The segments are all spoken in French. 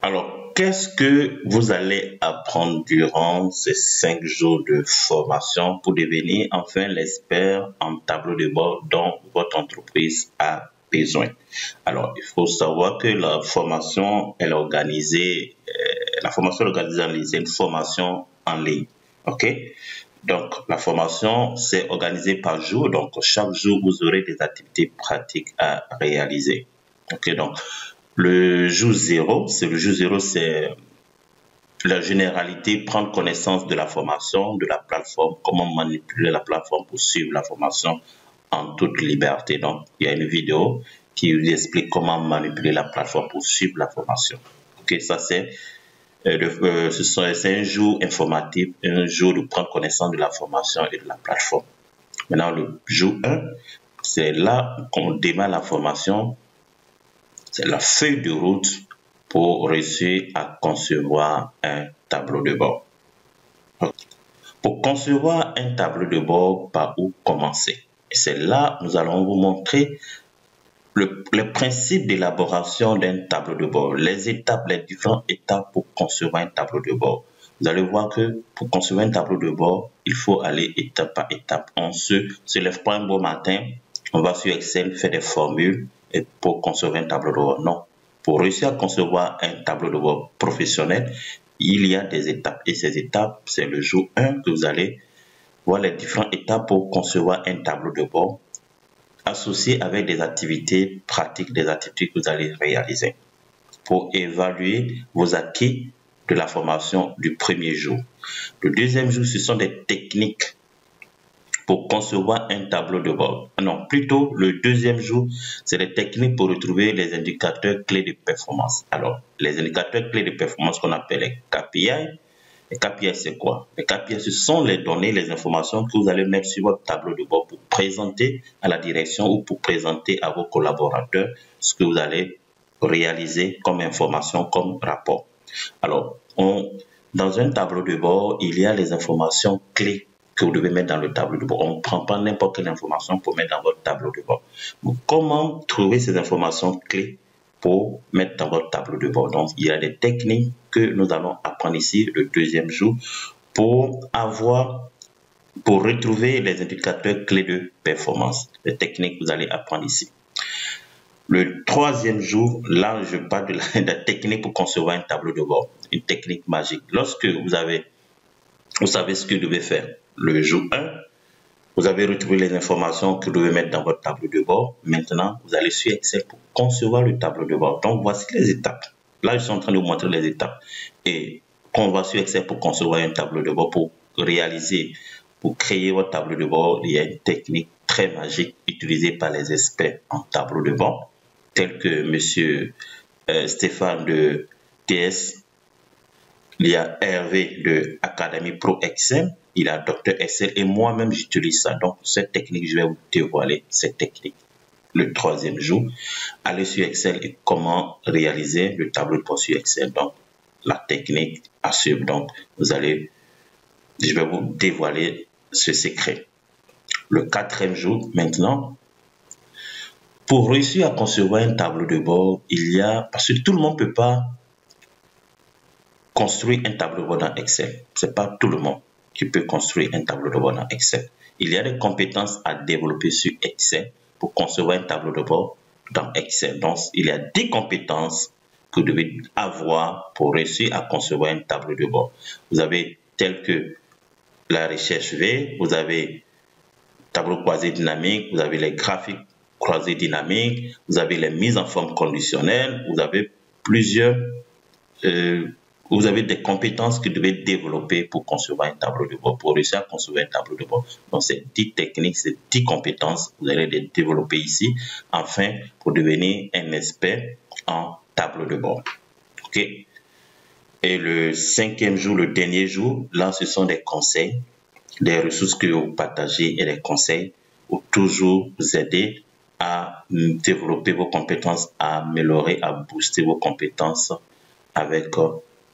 Alors, qu'est-ce que vous allez apprendre durant ces 5 jours de formation pour devenir enfin l'expert en tableau de bord dont votre entreprise a besoin? Alors, il faut savoir que la formation est organisée, dans une formation en ligne. OK? Donc, la formation, c'est organisé par jour. Donc, chaque jour, vous aurez des activités pratiques à réaliser. OK? Donc, le jour 0, c'est la généralité, prendre connaissance de la formation, de la plateforme, comment manipuler la plateforme pour suivre la formation en toute liberté. Donc, il y a une vidéo qui vous explique comment manipuler la plateforme pour suivre la formation. Ok, ça c'est un jour informatif, un jour de prendre connaissance de la formation et de la plateforme. Maintenant, le jour 1, c'est là qu'on démarre la formation. C'est la feuille de route pour réussir à concevoir un tableau de bord. Pour concevoir un tableau de bord, par où commencer? Et c'est là nous allons vous montrer le principe d'élaboration d'un tableau de bord, les différentes étapes pour concevoir un tableau de bord. Vous allez voir que pour concevoir un tableau de bord, il faut aller étape par étape. On se lève pas un beau matin, on va sur Excel faire des formules et pour concevoir un tableau de bord. Non. Pour réussir à concevoir un tableau de bord professionnel, il y a des étapes. Et ces étapes, c'est le jour 1 que vous allez voir les différentes étapes pour concevoir un tableau de bord associé avec des activités pratiques, des activités que vous allez réaliser pour évaluer vos acquis de la formation du premier jour. Le deuxième jour, ce sont des techniques pour concevoir un tableau de bord. Non, plutôt le deuxième jour, c'est des techniques pour retrouver les indicateurs clés de performance. Alors, les indicateurs clés de performance qu'on appelle les KPI. Les KPI, c'est quoi? Les KPI, ce sont les données, les informations que vous allez mettre sur votre tableau de bord pour présenter à la direction ou pour présenter à vos collaborateurs ce que vous allez réaliser comme information, comme rapport. Alors, dans un tableau de bord, il y a les informations clés que vous devez mettre dans le tableau de bord. On ne prend pas n'importe quelle information pour mettre dans votre tableau de bord. Donc, comment trouver ces informations clés pour mettre dans votre tableau de bord? Donc, il y a des techniques que nous allons apprendre ici le deuxième jour pour retrouver les indicateurs clés de performance. Les techniques que vous allez apprendre ici. Le troisième jour, là, je parle de la technique pour concevoir un tableau de bord. Une technique magique. Lorsque vous savez ce que vous devez faire. Le jour 1, vous avez retrouvé les informations que vous devez mettre dans votre tableau de bord. Maintenant, vous allez sur Excel pour concevoir le tableau de bord. Donc, voici les étapes. Là, je suis en train de vous montrer les étapes. Et quand on va sur Excel pour concevoir un tableau de bord, pour créer votre tableau de bord, il y a une technique très magique utilisée par les experts en tableau de bord, tels que M. Stéphane de TS. Il y a Hervé de Académie Pro Excel, il y a Dr Excel et moi-même j'utilise ça. Donc cette technique, je vais vous dévoiler cette technique. Le troisième jour, allez sur Excel et comment réaliser le tableau de bord sur Excel. Donc la technique à suivre. Donc je vais vous dévoiler ce secret. Le quatrième jour, maintenant, pour réussir à concevoir un tableau de bord, parce que tout le monde ne peut pas construire un tableau de bord dans Excel. Ce n'est pas tout le monde qui peut construire un tableau de bord dans Excel. Il y a des compétences à développer sur Excel pour concevoir un tableau de bord dans Excel. Donc, il y a 10 compétences que vous devez avoir pour réussir à concevoir un tableau de bord. Vous avez tel que la recherche V, vous avez tableau croisé dynamique, vous avez les graphiques croisés dynamiques, vous avez les mises en forme conditionnelles, vous avez vous avez des compétences que vous devez développer pour concevoir un tableau de bord, pour réussir à concevoir un tableau de bord. Donc, ces 10 techniques, ces 10 compétences, vous allez les développer ici, enfin, pour devenir un expert en tableau de bord. OK? Et le cinquième jour, le dernier jour, là, ce sont des conseils, des ressources que vous partagez et des conseils pour toujours vous aider à développer vos compétences, à améliorer, à booster vos compétences avec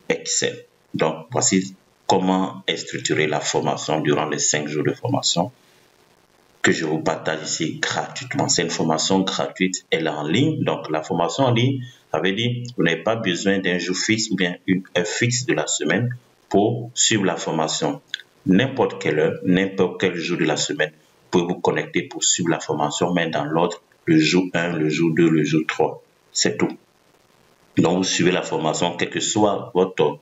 Excel. Donc, voici comment est structurée la formation durant les 5 jours de formation. que je vous partage ici gratuitement. C'est une formation gratuite, elle est en ligne. Donc, la formation en ligne, ça veut dire que vous n'avez pas besoin d'un jour fixe ou bien une heure fixe de la semaine pour suivre la formation. N'importe quelle heure, n'importe quel jour de la semaine, vous pouvez vous connecter pour suivre la formation, mais dans l'ordre, le jour 1, le jour 2, le jour 3. C'est tout. Donc, vous suivez la formation, quelle que soit votre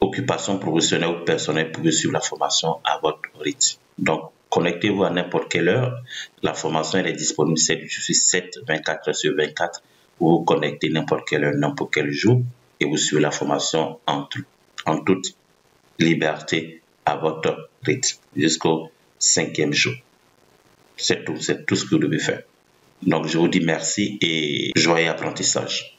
occupation professionnelle ou personnelle, vous pouvez suivre la formation à votre rythme. Donc, connectez-vous à n'importe quelle heure. La formation elle est disponible 24 heures sur 24. Vous vous connectez n'importe quelle heure, n'importe quel jour et vous suivez la formation en toute liberté à votre rythme jusqu'au 5e jour. C'est tout ce que vous devez faire. Donc, je vous dis merci et joyeux apprentissage.